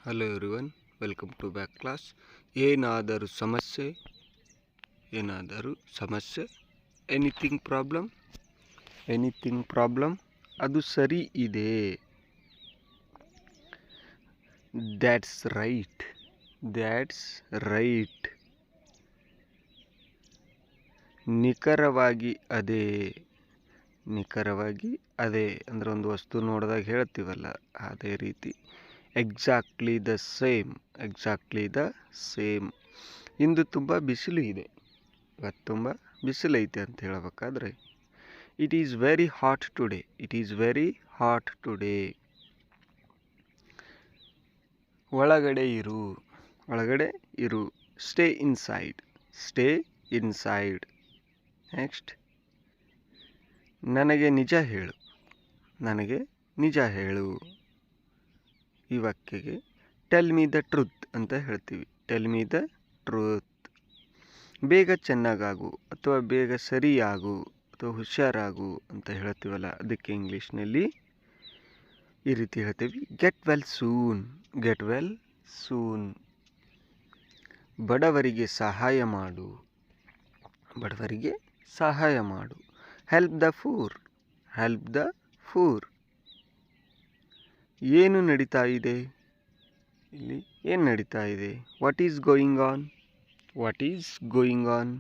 Hello everyone, welcome to back class. ಏನಾದರೂ ಸಮಸ್ಯೆ anything problem ಅದು ಸರಿ ಇದೆ. That's right. ನಿಖರವಾಗಿ ಅದೇ ಅಂದರೆ ಒಂದು ವಸ್ತು ನೋಡಿದಾಗ ಹೇಳ್ತೀವಲ್ಲ, ಅದೇ ರೀತಿ. Exactly the same. ಇಂದು ತುಂಬ ಬಿಸಿಲು ಇದೆ, ಇವತ್ತು ತುಂಬ ಬಿಸಿಲೈತೆ ಅಂತ ಹೇಳಬೇಕಾದ್ರೆ it is very hot today. ಒಳಗಡೆ ಇರು. Stay inside. ನೆಕ್ಸ್ಟ್, ನನಗೆ ನಿಜ ಹೇಳು. ಈ ವಾಕ್ಯಗೆ ಟೆಲ್ ಮಿ ದ ಟ್ರೂತ್ ಅಂತ ಹೇಳ್ತೀವಿ. Tell me the truth. ಬೇಗ ಚೆನ್ನಾಗಾಗು ಅಥವಾ ಬೇಗ ಸರಿಯಾಗು ಅಥವಾ ಹುಷಾರಾಗು ಅಂತ ಹೇಳ್ತೀವಲ್ಲ, ಅದಕ್ಕೆ ಇಂಗ್ಲೀಷ್ನಲ್ಲಿ ಈ ರೀತಿ ಹೇಳ್ತೀವಿ, ಗೆಟ್ ವೆಲ್ ಸೂನ್. ಬಡವರಿಗೆ ಸಹಾಯ ಮಾಡು. Help the poor. ಏನು ನಡೀತಾ ಇದೆ ಇಲ್ಲಿ? What is going on?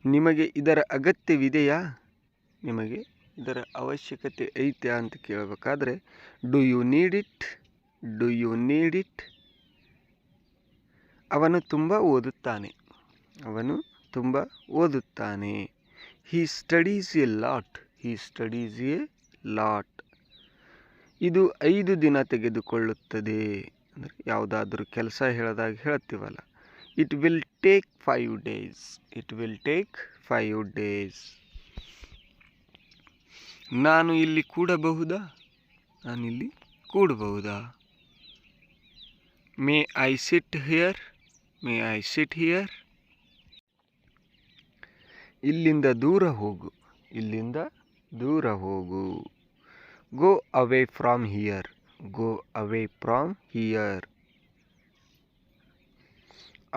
ನಿಮಗೆ ಇದರ ಅಗತ್ಯವಿದೆಯಾ? ನಿಮಗೆ ಇದರ ಅವಶ್ಯಕತೆ ಐತೆ ಅಂತ ಕೇಳಬೇಕಾದ್ರೆ ಡು ಯು ನೀಡ್ ಇಟ್? ಅವನು ತುಂಬ ಓದುತ್ತಾನೆ. ಹಿ ಸ್ಟಡೀಸ್ ಎ ಲಾಟ್. ಇದು 5 ದಿನ ತೆಗೆದುಕೊಳ್ಳುತ್ತದೆ. ಅಂದರೆ ಯಾವುದಾದ್ರೂ ಕೆಲಸ ಹೇಳಿದಾಗ ಹೇಳ್ತೀವಲ್ಲ, ಇಟ್ ವಿಲ್ ಟೇಕ್ 5 ಡೇಸ್. ನಾನು ಇಲ್ಲಿ ಕೂಡಬಹುದಾ? May I sit here? ಇಲ್ಲಿಂದ ದೂರ ಹೋಗು. Go away from here.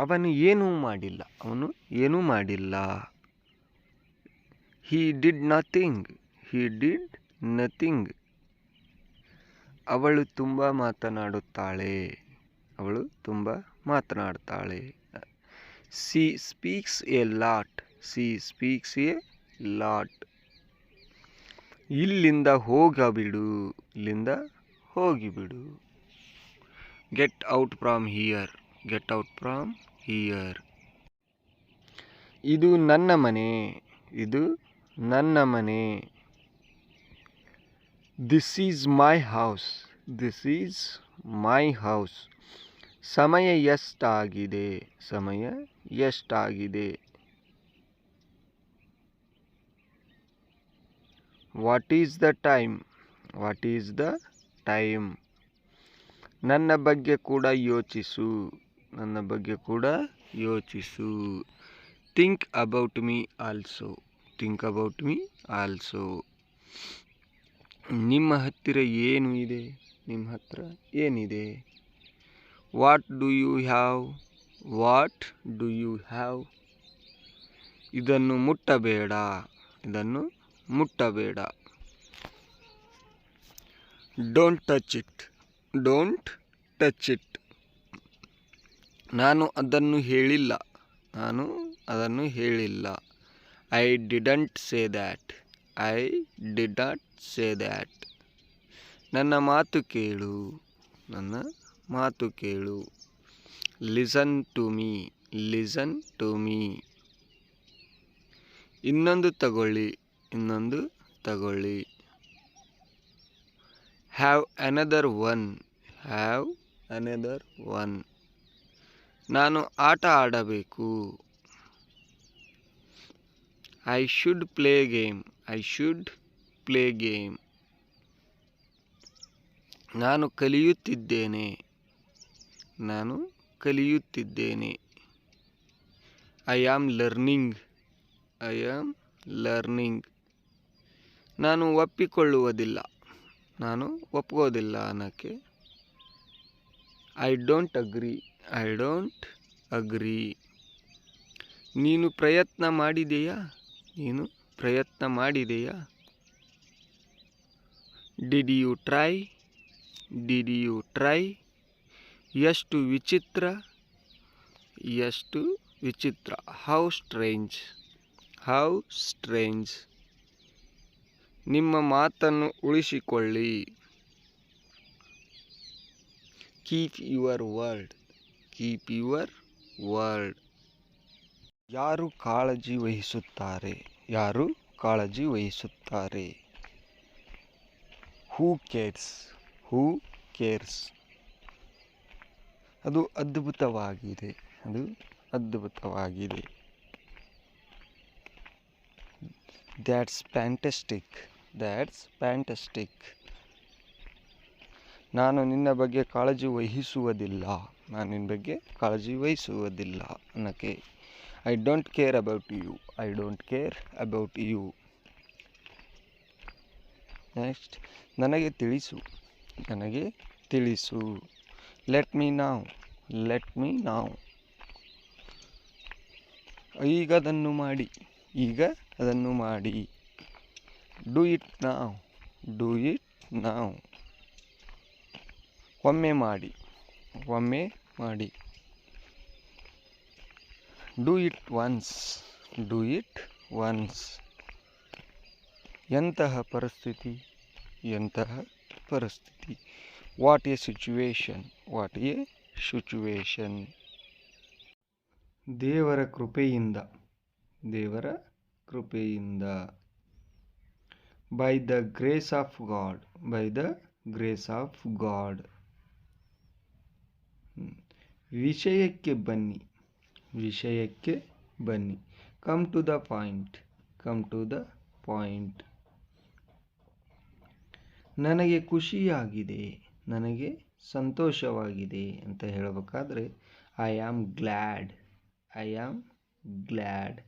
ಅವನು ಏನೂ ಮಾಡಿಲ್ಲ. He did nothing. ಅವಳು ತುಂಬ ಮಾತನಾಡುತ್ತಾಳೆ. She speaks a lot. ಇಲ್ಲಿಂದ ಹೋಗಿಬಿಡು. Get out from here. ಇದು ನನ್ನ ಮನೆ. This is my house. ಸಮಯ ಎಷ್ಟಾಗಿದೆ? What is the time? ನನ್ನ ಬಗ್ಗೆ ಕೂಡ ಯೋಚಿಸು. Think about me also. ನಿಮ್ಮ ಹತ್ರ ಏನಿದೆ? What do you have? ಇದನ್ನು ಮುಟ್ಟಬೇಡ. Don't touch it. ನಾನು ಅದನ್ನು ಹೇಳಿಲ್ಲ. I didn't say that. ನನ್ನ ಮಾತು ಕೇಳು. Listen to me. ಇನ್ನೊಂದು ತಗೊಳ್ಳಿ. Have another one. ನಾನು ಆಟ ಆಡಬೇಕು. I should play game. ನಾನು ಕಲಿಯುತ್ತಿದ್ದೇನೆ. I am learning. ನಾನು ಒಪ್ಪಿಕೊಳ್ಳುವುದಿಲ್ಲ ಅನ್ನೋಕ್ಕೆ I don't agree. I don't agree. ನೀನು ಪ್ರಯತ್ನ ಮಾಡಿದೆಯಾ? ನೀನು ಪ್ರಯತ್ನ ಮಾಡಿದೆಯಾ? Did you try? Did you try? ಎಷ್ಟು ವಿಚಿತ್ರ. ಎಷ್ಟು ವಿಚಿತ್ರ. How strange. How strange. ನಿಮ್ಮ ಮಾತನ್ನು ಉಳಿಸಿಕೊಳ್ಳಿ. Keep your word. Keep your word. ಯಾರು ಕಾಳಜಿ ವಹಿಸುತ್ತಾರೆ? ಯಾರು ಕಾಳಜಿ ವಹಿಸುತ್ತಾರೆ? Who cares. Who cares. ಅದು ಅದ್ಭುತವಾಗಿದೆ. ಅದು ಅದ್ಭುತವಾಗಿದೆ. That's fantastic. That's fantastic. ನಾನು ನಿನ್ನ ಬಗ್ಗೆ ಕಾಳಜಿ ವಹಿಸುವುದಿಲ್ಲ. ನಾನು ನಿನ್ನ ಬಗ್ಗೆ ಕಾಳಜಿ ವಹಿಸುವುದಿಲ್ಲ ಅನ್ನೋಕ್ಕೆ I don't care about you. I don't care about you. Next, ನನಗೆ ತಿಳಿಸು. ನನಗೆ ತಿಳಿಸು. Let me now. Let me now. ಈಗ ಅದನ್ನು ಮಾಡಿ. ಈಗ ಅದನ್ನು ಮಾಡಿ. Do it now. Do it now. ಒಮ್ಮೆ ಮಾಡಿ. ಒಮ್ಮೆ ಮಾಡಿ. Do it once. Do it once. ಎಂತಹ ಪರಿಸ್ಥಿತಿ. ಎಂತಹ ಪರಿಸ್ಥಿತಿ. What a situation. What a situation. ದೇವರ ಕೃಪೆಯಿಂದ. ದೇವರ ಕೃಪೆಯಿಂದ. By the grace of God. By the grace of God. ವಿಷಯಕ್ಕೆ ಬನ್ನಿ. ವಿಷಯಕ್ಕೆ ಬನ್ನಿ. Come to the point. Come to the point. ನನಗೆ ಖುಷಿಯಾಗಿದೆ. ನನಗೆ ಸಂತೋಷವಾಗಿದೆ ಅಂತ ಹೇಳಬೇಕಾದ್ರೆ I am glad. I am glad.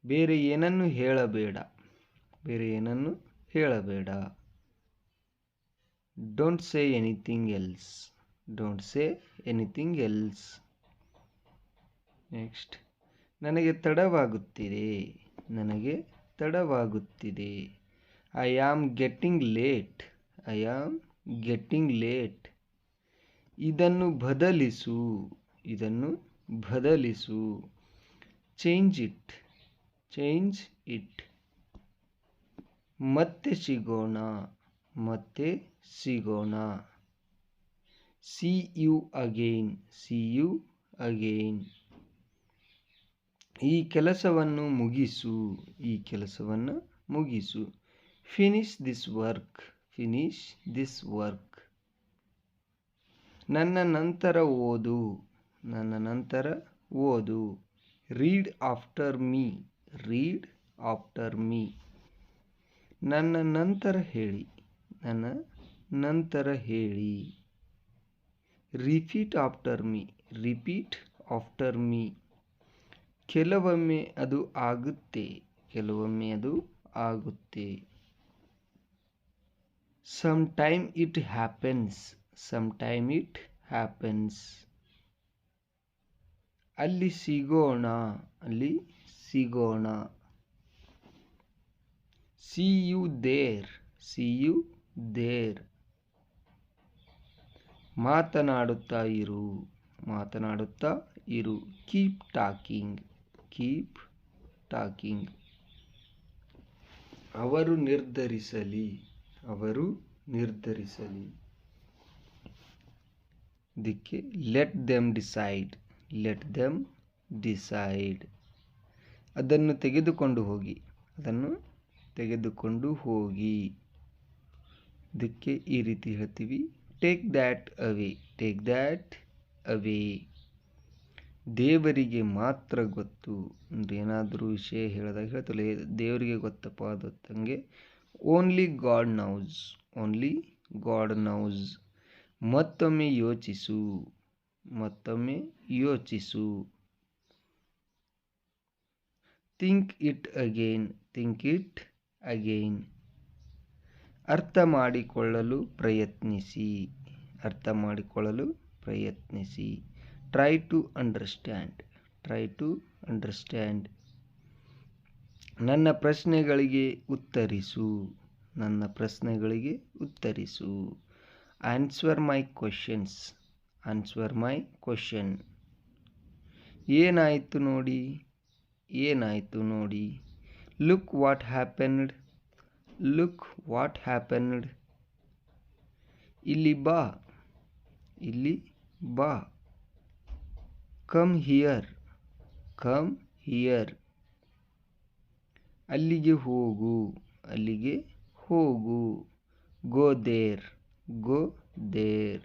ಬೇರೆ ಏನನ್ನು ಹೇಳಬೇಡ. ಬೇರೆ ಏನನ್ನು ಹೇಳಬೇಡ. Don't say anything else. Don't say anything else. Next, ನನಗೆ ತಡವಾಗುತ್ತಿದೆ. ನನಗೆ ತಡವಾಗುತ್ತಿದೆ. I am getting late. I am getting late. ಇದನ್ನು ಬದಲಿಸು. ಇದನ್ನು ಬದಲಿಸು. Change it. Change it. ಮತ್ತೆ ಸಿಗೋಣ. ಮತ್ತೆ ಸಿಗೋಣ. See you again. See you again. ಈ ಕೆಲಸವನ್ನು ಮುಗಿಸು. ಈ ಕೆಲಸವನ್ನು ಮುಗಿಸು. Finish this work. Finish this work. ನನ್ನ ನಂತರ ಓದು. ನನ್ನ ನಂತರ ಓದು. Read after me. Read after me. ನನ್ನ ನಂತರ ಹೇಳಿ. ನನ್ನ ನಂತರ ಹೇಳಿ. Repeat after me. Repeat after me. ಕೆಲವೊಮ್ಮೆ ಅದು ಆಗುತ್ತೆ. ಕೆಲವೊಮ್ಮೆ ಅದು ಆಗುತ್ತೆ. Sometime it happens. Sometime it happens. ಅಲ್ಲಿ ಸಿಗೋಣ. ಅಲ್ಲಿ ಸಿಗೋಣ. See you there. See you there. ಮಾತನಾಡುತ್ತಾ ಇರು. ಮಾತನಾಡುತ್ತಾ ಇರು. Keep talking. Keep talking. ಅವರು ನಿರ್ಧರಿಸಲಿ. ಅವರು ನಿರ್ಧರಿಸಲಿ. ಇದಕ್ಕೆ let them decide. Let them decide. ಅದನ್ನು ತೆಗೆದುಕೊಂಡು ಹೋಗಿ. ಅದನ್ನು ತೆಗೆದುಕೊಂಡು ಹೋಗಿ. ಇದಕ್ಕೆ ಈ ರೀತಿ ಹೇಳ್ತೀವಿ, take that away. Take that away. ದೇವರಿಗೆ ಮಾತ್ರ ಗೊತ್ತು. ಅಂದರೆ ಏನಾದರೂ ವಿಷಯ ಹೇಳಿದಾಗ ಹೇಳ್ತಲ್ಲ, ದೇವರಿಗೆ ಗೊತ್ತಪ್ಪ ಅದು ಹಂಗೆ. Only God knows. Only God knows. ಮತ್ತೊಮ್ಮೆ ಯೋಚಿಸು. ಮತ್ತೊಮ್ಮೆ ಯೋಚಿಸು. Think it again. Think it again. ಅರ್ಥ ಮಾಡಿಕೊಳ್ಳಲು ಪ್ರಯತ್ನಿಸಿ. ಅರ್ಥ ಮಾಡಿಕೊಳ್ಳಲು ಪ್ರಯತ್ನಿಸಿ. Try to understand. Try to understand. ನನ್ನ ಪ್ರಶ್ನೆಗಳಿಗೆ ಉತ್ತರಿಸು. ನನ್ನ ಪ್ರಶ್ನೆಗಳಿಗೆ ಉತ್ತರಿಸು. Answer my questions. Answer my question. ಏನಾಯಿತು ನೋಡಿ. ಏನಾಯಿತು ನೋಡಿ. Look what happened. Look what happened. ಇಲ್ಲಿ ಬಾ. ಇಲ್ಲಿ ಬಾ. Come here. Come here. ಅಲ್ಲಿಗೆ ಹೋಗು. ಅಲ್ಲಿಗೆ ಹೋಗು. Go there. Go there.